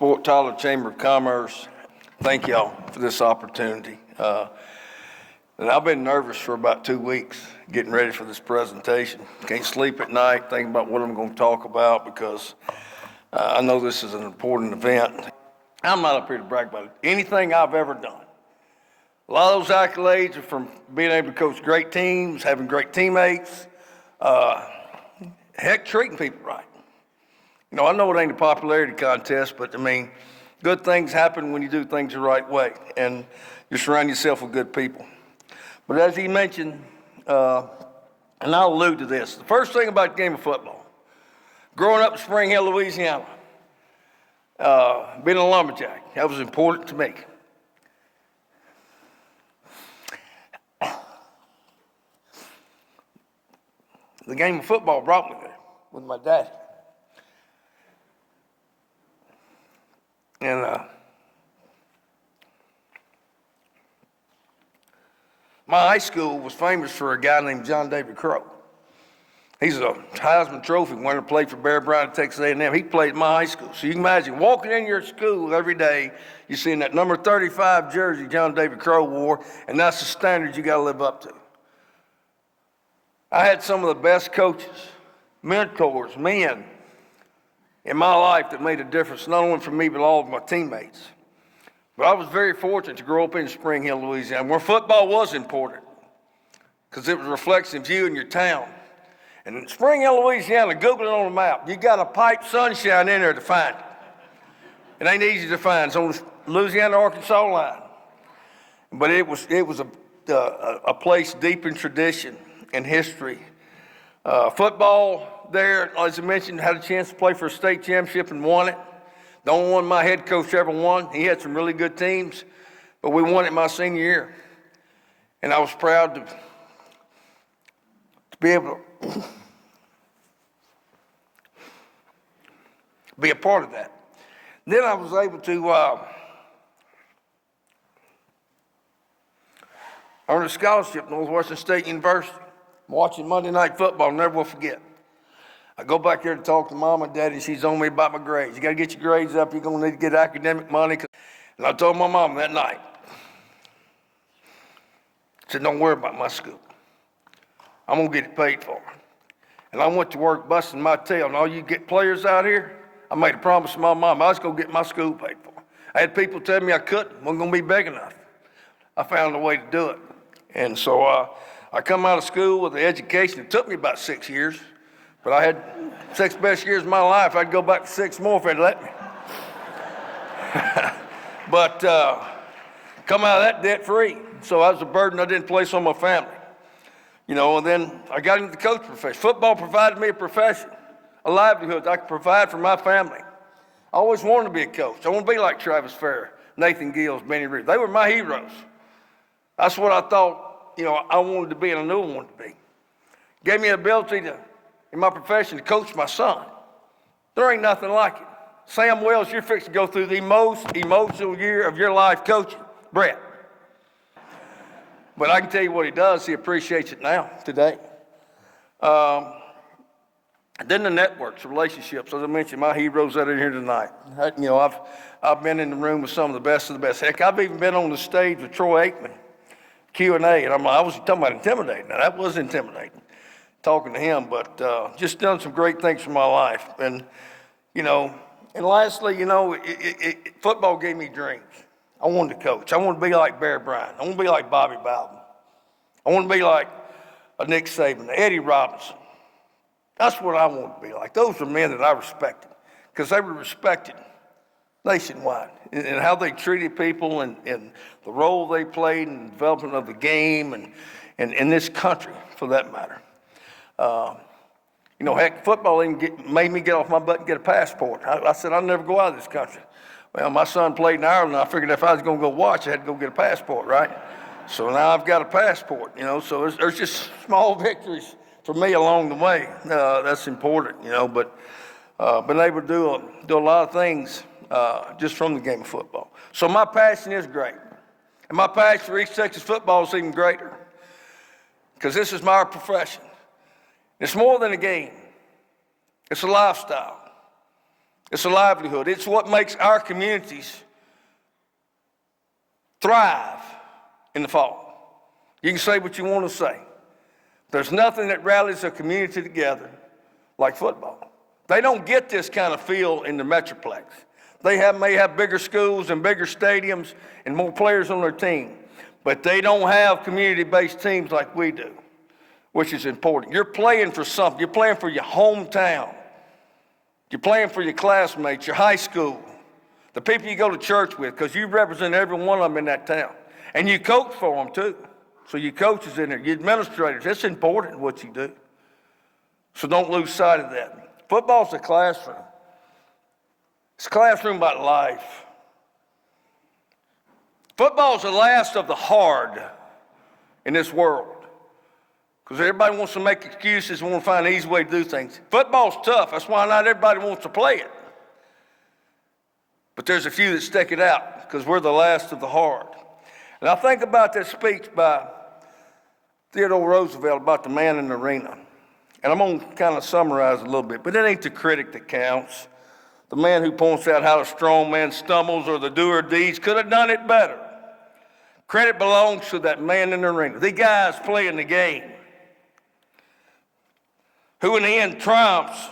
Sport Tyler Chamber of Commerce. Thank y'all for this opportunity. And I've been nervous for about 2 weeks getting ready for this presentation. Can't sleep at night thinking about what I'm going to talk about because I know this is an important event. I'm not up here to brag about anything I've ever done. A lot of those accolades are from being able to coach great teams, having great teammates, heck, treating people right. You know, I know it ain't a popularity contest, but I mean, good things happen when you do things the right way, and you surround yourself with good people. But as he mentioned, and I'll allude to this, the first thing about the game of football, growing up in Spring Hill, Louisiana, being a lumberjack, that was important to me. The game of football brought me there with my daddy. And my high school was famous for a guy named John David Crow. He's a Heisman Trophy winner, played for Bear Bryant at Texas A&M. He played at my high school. So you can imagine walking in your school every day, you're seeing that number 35 jersey John David Crow wore, and that's the standard you got to live up to. I had some of the best coaches, mentors, men in my life that made a difference, not only for me, but all of my teammates. But I was very fortunate to grow up in Spring Hill, Louisiana, where football was important because it was reflecting of you and your town. And in Spring Hill, Louisiana, Google it on the map. You got to pipe sunshine in there to find it. It ain't easy to find. It's on the Louisiana-Arkansas line. But it was a place deep in tradition and history. Football there, as I mentioned, had a chance to play for a state championship and won it. The only one my head coach ever won. He had some really good teams, but we won it my senior year. And I was proud to be able to be a part of that. Then I was able to earn a scholarship at Northwestern State University. Watching Monday Night Football, never will forget. I go back there to talk to Mom and Daddy, and she's on me about my grades. You got to get your grades up. You're going to need to get academic money. And I told my mom that night, I said, don't worry about my school. I'm going to get it paid for. And I went to work busting my tail. And all you get players out here, I made a promise to my mom, I was going to get my school paid for. I had people tell me I couldn't, wasn't going to be big enough. I found a way to do it. And so I come out of school with an education. It took me about 6 years, but I had 6 best years of my life. I'd go back to 6 more if they'd let me. But come out of that debt free. So that was a burden I didn't place on my family. You know, and then I got into the coach profession. Football provided me a profession, a livelihood I could provide for my family. I always wanted to be a coach. I want to be like Travis Fair, Nathan Gills, Benny Reed. They were my heroes. That's what I thought, you know, I wanted to be and I knew I wanted to be. Gave me the ability to, in my profession, to coach my son. There ain't nothing like it. Sam Wells, you're fixing to go through the most emotional year of your life coaching. Brett. But I can tell you what he does. He appreciates it now, today. Then the networks, relationships. As I mentioned, my heroes that are here tonight. You know, I've been in the room with some of the best. Heck, I've even been on the stage with Troy Aikman, Q&A, and I was talking about intimidating. Now, that was intimidating, talking to him, but just done some great things for my life. And, you know, and lastly, you know, football gave me dreams. I wanted to coach. I wanted to be like Bear Bryant. I want to be like Bobby Bowden. I want to be like a Nick Saban, Eddie Robinson. That's what I want to be like. Those are men that I respected because they were respected nationwide and how they treated people and the role they played in the development of the game and in this country, for that matter. You know, heck, football even made me get off my butt and get a passport. I said, I'll never go out of this country. Well, my son played in Ireland, and I figured if I was going to go watch, I had to go get a passport, right? So now I've got a passport, you know, so there's just small victories for me along the way. That's important, you know, but been able to do a lot of things just from the game of football. So my passion is great. And my passion for East Texas football is even greater because this is my profession. It's more than a game. It's a lifestyle. It's a livelihood. It's what makes our communities thrive in the fall. You can say what you want to say. There's nothing that rallies a community together like football. They don't get this kind of feel in the Metroplex. They may have bigger schools and bigger stadiums and more players on their team, but they don't have community-based teams like we do, which is important. You're playing for something. You're playing for your hometown. You're playing for your classmates, your high school, the people you go to church with, because you represent every one of them in that town. And you coach for them, too. So your coaches in there, your administrators, it's important what you do. So don't lose sight of that. Football's a classroom. It's a classroom about life. Football's the last of the hard in this world. Because everybody wants to make excuses and want to find an easy way to do things. Football's tough. That's why not everybody wants to play it. But there's a few that stick it out because we're the last of the hard. And I think about that speech by Theodore Roosevelt about the man in the arena. And I'm going to kind of summarize a little bit, but it ain't the critic that counts. The man who points out how the strong man stumbles or the doer of deeds could have done it better. Credit belongs to that man in the arena, the guys playing the game, who in the end triumphs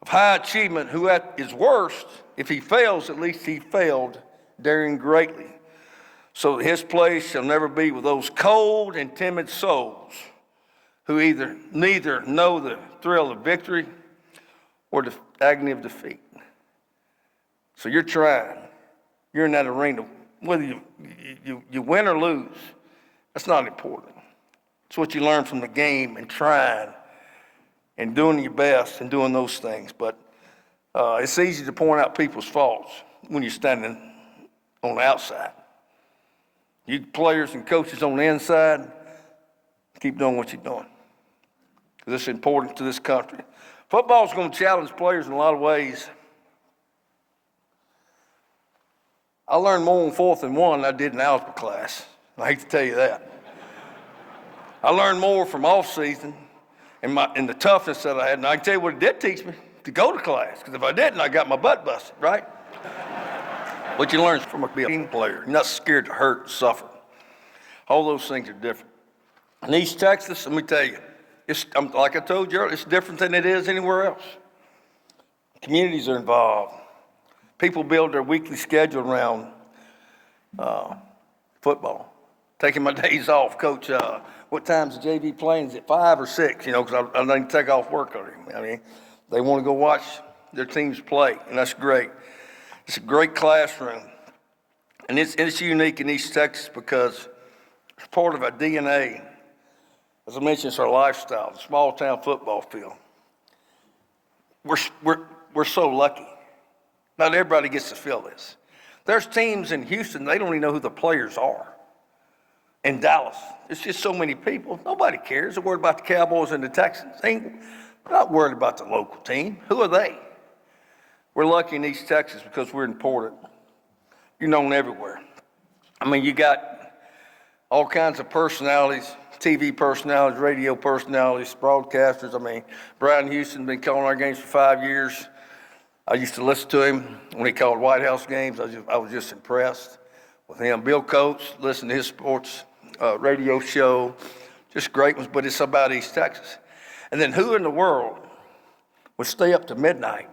of high achievement, who at his worst, if he fails, at least he failed daring greatly. So that his place shall never be with those cold and timid souls who neither know the thrill of victory or the agony of defeat. So you're trying. You're in that arena. Whether you win or lose, that's not important. It's what you learn from the game and trying and doing your best and doing those things. But it's easy to point out people's faults when you're standing on the outside. You players and coaches on the inside, keep doing what you're doing. Because it's important to this country. Football's going to challenge players in a lot of ways. I learned more on 4th and 1 than I did in algebra class. I hate to tell you that. I learned more from off season and the toughness that I had. And I can tell you what it did teach me, to go to class. Because if I didn't, I got my butt busted, right? What you learn from being a team player. You're not scared to hurt and suffer. All those things are different. In East Texas, let me tell you, like I told you earlier, it's different than it is anywhere else. Communities are involved. People build their weekly schedule around football. Taking my days off, Coach, what time's the JV playing? Is it 5 or 6? You know, because I didn't take off work on it. I mean, they want to go watch their teams play, and that's great. It's a great classroom. And it's unique in East Texas because it's part of our DNA. As I mentioned, it's our lifestyle, the small town football field. We're so lucky. Not everybody gets to feel this. There's teams in Houston, they don't even know who the players are. In Dallas, it's just so many people. Nobody cares. They're worried about the Cowboys and the Texans. They're not worried about the local team. Who are they? We're lucky in East Texas because we're important. You're known everywhere. I mean, you got all kinds of personalities, TV personalities, radio personalities, broadcasters. I mean, Brian Houston been calling our games for 5 years. I used to listen to him when he called White House games. I was just impressed with him. Bill Coates, listen to his sports radio show, just great ones, but it's about East Texas. And then who in the world would stay up to midnight,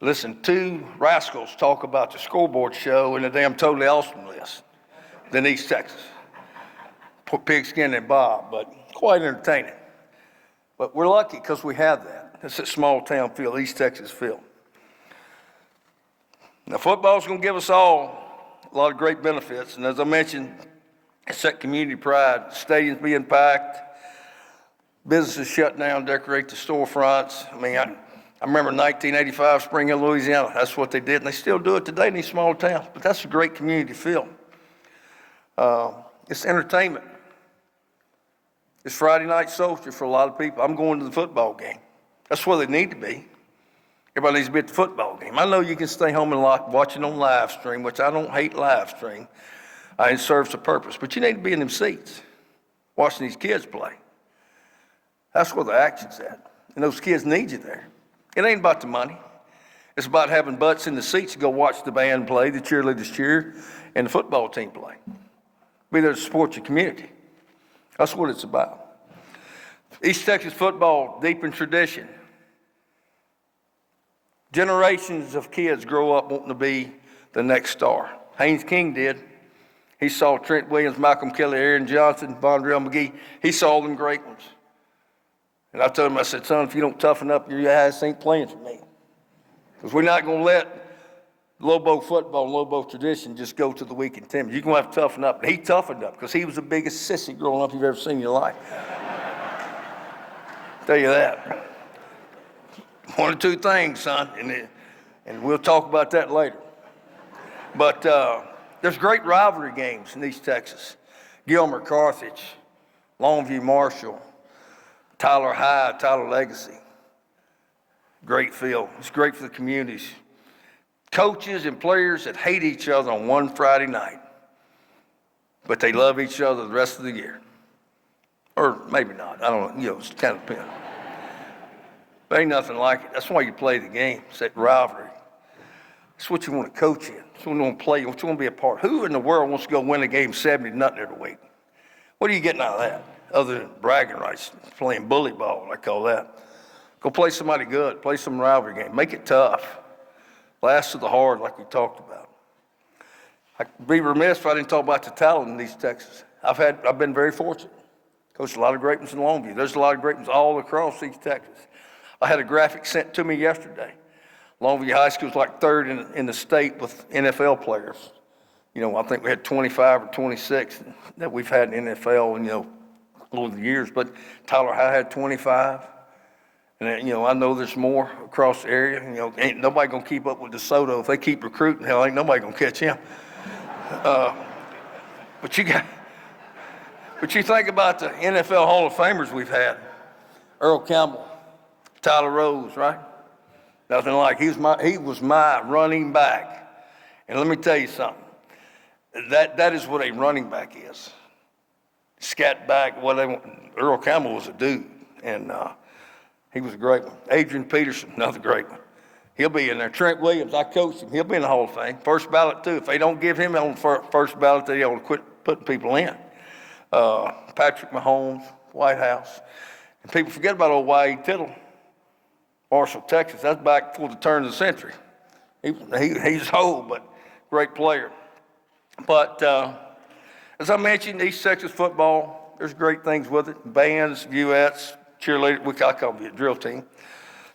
listen to rascals talk about the scoreboard show and the damn Totally Awesome list than East Texas? Pigskin and Bob, but quite entertaining. But we're lucky because we have that. It's a small town feel, East Texas feel. Now, football's going to give us all a lot of great benefits. And as I mentioned, it's that community pride. Stadiums being packed, businesses shut down, decorate the storefronts. I mean, I remember 1985, Spring Hill, Louisiana. That's what they did, and they still do it today in these small towns. But that's a great community feel. It's entertainment. It's Friday night social for a lot of people. I'm going to the football game. That's where they need to be. Everybody needs to be at the football game. I know you can stay home and watch it on live stream, which I don't hate live stream. It serves a purpose. But you need to be in them seats watching these kids play. That's where the action's at. And those kids need you there. It ain't about the money. It's about having butts in the seats to go watch the band play, the cheerleaders cheer, and the football team play. Be there to support your community. That's what it's about. East Texas football, deep in tradition. Generations of kids grow up wanting to be the next star. Haynes King did. He saw Trent Williams, Malcolm Kelly, Aaron Johnson, Vondrell McGee. He saw them great ones. And I told him, I said, son, if you don't toughen up, your ass ain't playing for me. Because we're not going to let Lobo football and Lobo tradition just go to the weak and timid. You're going to have to toughen up. And he toughened up because he was the biggest sissy growing up you've ever seen in your life. Tell you that. One or two things, son, and we'll talk about that later. But there's great rivalry games in East Texas. Gilmer, Carthage, Longview, Marshall, Tyler High, Tyler Legacy. Great field. It's great for the communities. Coaches and players that hate each other on one Friday night, but they love each other the rest of the year. Or maybe not. I don't know. It's kind of depends. But ain't nothing like it. That's why you play the game. It's that rivalry. That's what you want to coach in. That's what you want to play. What you want to be a part. Who in the world wants to go win a game 70-0 every week? What are you getting out of that? Other than bragging rights, playing bully ball, I call that. Go play somebody good. Play some rivalry game. Make it tough. Last to the hard, like we talked about. I'd be remiss if I didn't talk about the talent in East Texas. I've been very fortunate. Coached a lot of great ones in Longview. There's a lot of great ones all across East Texas. I had a graphic sent to me yesterday. Longview High School is like third in the state with NFL players. I think we had 25 or 26 that we've had in NFL, over the years. But Tyler High had 25. And, I know there's more across the area. Ain't nobody going to keep up with DeSoto. If they keep recruiting, hell, ain't nobody going to catch him. But you think about the NFL Hall of Famers we've had. Earl Campbell, Tyler Rose, right? Nothing like he was my running back. And let me tell you something. That is what a running back is. Scat back, whatever. Earl Campbell was a dude. And he was a great one. Adrian Peterson, another great one. He'll be in there. Trent Williams, I coached him. He'll be in the Hall of Fame. First ballot, too. If they don't give him on first ballot, they ought to quit putting people in. Patrick Mahomes, White House. And people forget about old Y.E. Tittle, Marshall, Texas. That's back before the turn of the century. He's old, but great player. But as I mentioned, East Texas football, there's great things with it. Bands, vuettes, cheerleaders, I call it a drill team,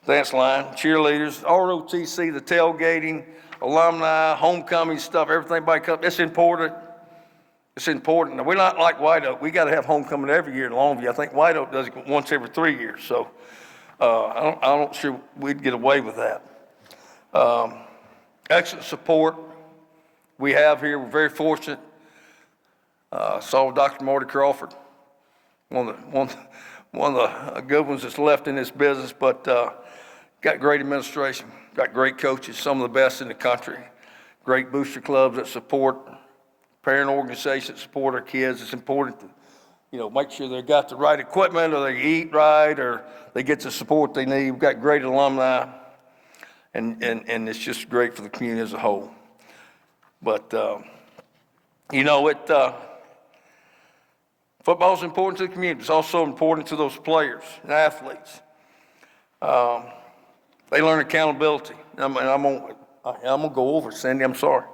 dance line, cheerleaders, ROTC, the tailgating, alumni, homecoming stuff, everything by comes. It's important. It's important. Now, we're not like White Oak. We got to have homecoming every year in Longview. I think White Oak does it once every 3 years. So I'm not sure we'd get away with that. Excellent support we have here. We're very fortunate. Saw Dr. Marty Crawford, one of the good ones that's left in this business, but got great administration, got great coaches, some of the best in the country, great booster clubs that support, parent organizations that support our kids. It's important to, make sure they got the right equipment, or they eat right, or they get the support they need. We've got great alumni, and it's just great for the community as a whole. But, football's important to the community. It's also important to those players and athletes. They learn accountability. I'm gonna go over, Cindy. I'm sorry.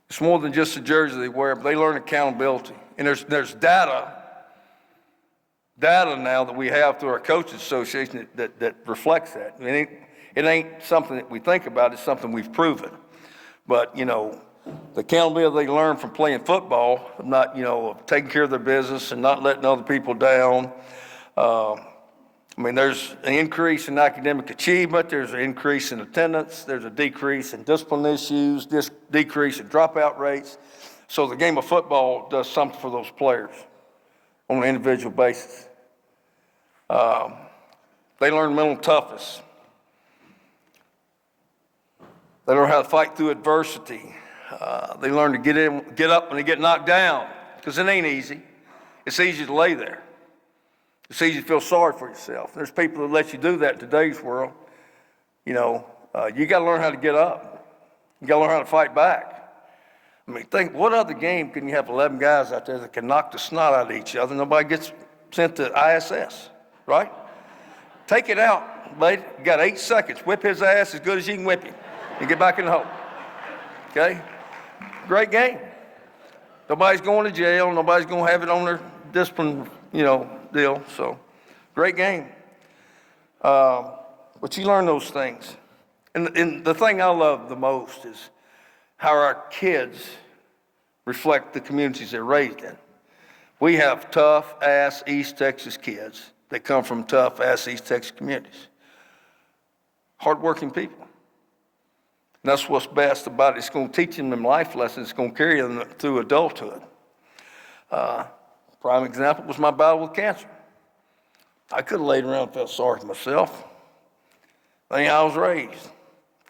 It's more than just the jersey they wear, but they learn accountability. And there's data now that we have through our coaches association that reflects that. It ain't something that we think about. It's something we've proven. But the accountability they learn from playing football, not, of taking care of their business and not letting other people down. There's an increase in academic achievement. There's an increase in attendance. There's a decrease in discipline issues, decrease in dropout rates. So the game of football does something for those players on an individual basis. They learn mental toughness. They learn how to fight through adversity. They learn to get up when they get knocked down, because it ain't easy. It's easy to lay there. It's easy to feel sorry for yourself. There's people that let you do that in today's world. You got to learn how to get up. You got to learn how to fight back. I mean, think, what other game can you have 11 guys out there that can knock the snot out of each other? Nobody gets sent to ISS, right? Take it out, lady. You got 8 seconds. Whip his ass as good as you can whip him and get back in the hole. Okay? Great game. Nobody's going to jail. Nobody's going to have it on their discipline, deal. So, great game. But you learn those things. And the thing I love the most is how our kids reflect the communities they're raised in. We have tough-ass East Texas kids that come from tough-ass East Texas communities. Hardworking people. And that's what's best about it. It's going to teach them life lessons. It's going to carry them through adulthood. Prime example was my battle with cancer. I could have laid around and felt sorry for myself. I was raised.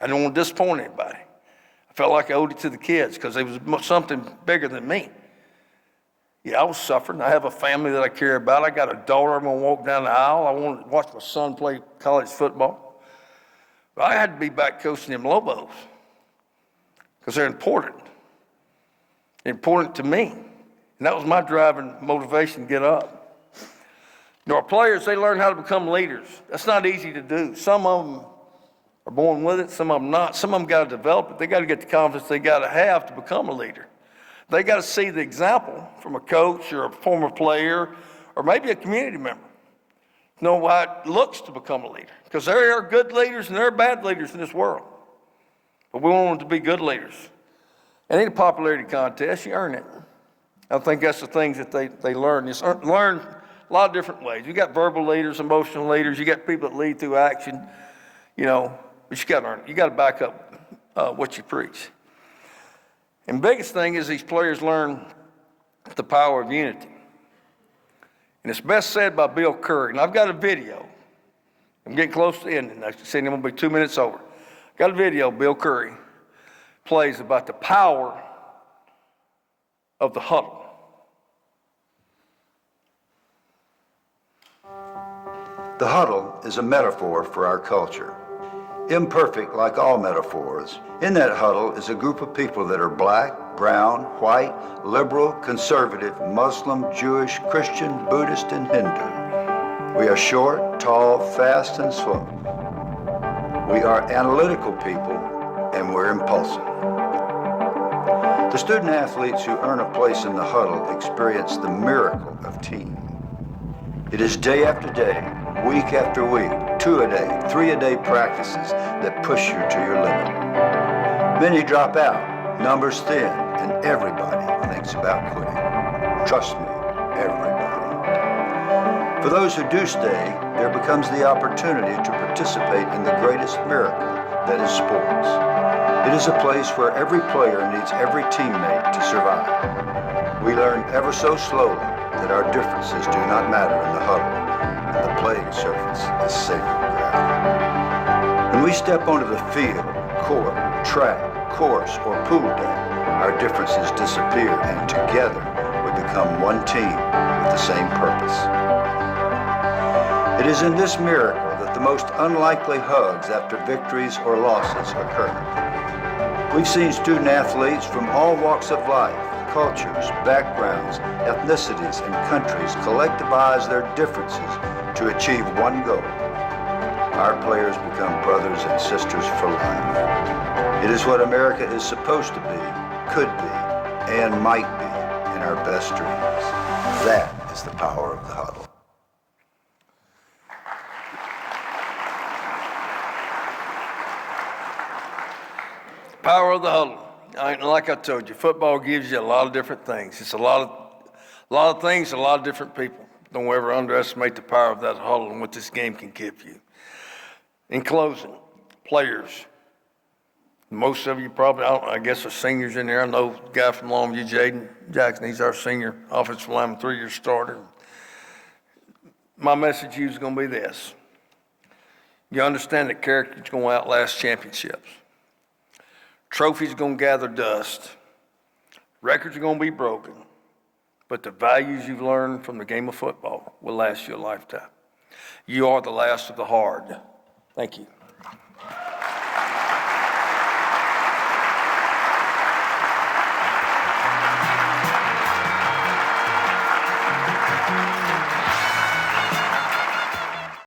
I didn't want to disappoint anybody. I felt like I owed it to the kids because it was something bigger than me. Yeah, I was suffering. I have a family that I care about. I got a daughter. I'm going to walk down the aisle. I want to watch my son play college football. But I had to be back coaching them Lobos because they're important. They're important to me. And that was my driving motivation to get up. Our players, they learn how to become leaders. That's not easy to do. Some of them are born with it, some of them not. Some of them got to develop it. They got to get the confidence they got to have to become a leader. They got to see the example from a coach or a former player or maybe a community member. Know how it looks to become a leader. Because there are good leaders and there are bad leaders in this world. But we want them to be good leaders. And in a popularity contest, you earn it. I think that's the things that they learn. It's learn a lot of different ways. You got verbal leaders, emotional leaders. You got people that lead through action, but you got to earn it. You got to back up what you preach. And the biggest thing is these players learn the power of unity. And it's best said by Bill Curry. And I've got a video. I'm getting close to ending. I said I'm going to be 2 minutes over. Got a video Bill Curry plays about the power of the huddle. The huddle is a metaphor for our culture. Imperfect like all metaphors, in that huddle is a group of people that are black, brown, white, liberal, conservative, Muslim, Jewish, Christian, Buddhist, and Hindu. We are short, tall, fast, and slow. We are analytical people, and we're impulsive. The student athletes who earn a place in the huddle experience the miracle of team. It is day after day, week after week, 2-a-day, 3-a-day practices that push you to your limit. Many drop out, numbers thin, and everybody thinks about quitting. Trust me, everybody. For those who do stay, there becomes the opportunity to participate in the greatest miracle that is sports. It is a place where every player needs every teammate to survive. We learn ever so slowly that our differences do not matter in the huddle, and the playing surface is sacred ground. When we step onto the field, court, track, course, or pool deck, our differences disappear, and together we become one team with the same purpose. It is in this miracle that the most unlikely hugs after victories or losses occur. We've seen student athletes from all walks of life, cultures, backgrounds, ethnicities, and countries collectivize their differences to achieve one goal. Our players become brothers and sisters for life. It is what America is supposed to be, could be, and might be in our best dreams. That is the power of the huddle. Power of the huddle. Like I told you, football gives you a lot of different things. It's a lot of things, a lot of different people. Don't ever underestimate the power of that huddle and what this game can give you. In closing, players. Most of you probably, I guess, are seniors in there. I know a guy from Longview, Jaden Jackson, he's our senior offensive lineman, 3-year starter. My message to you is going to be this. You understand that character is going to outlast championships. Trophies are going to gather dust. Records are going to be broken. But the values you've learned from the game of football will last you a lifetime. You are the last of the hard. Thank you.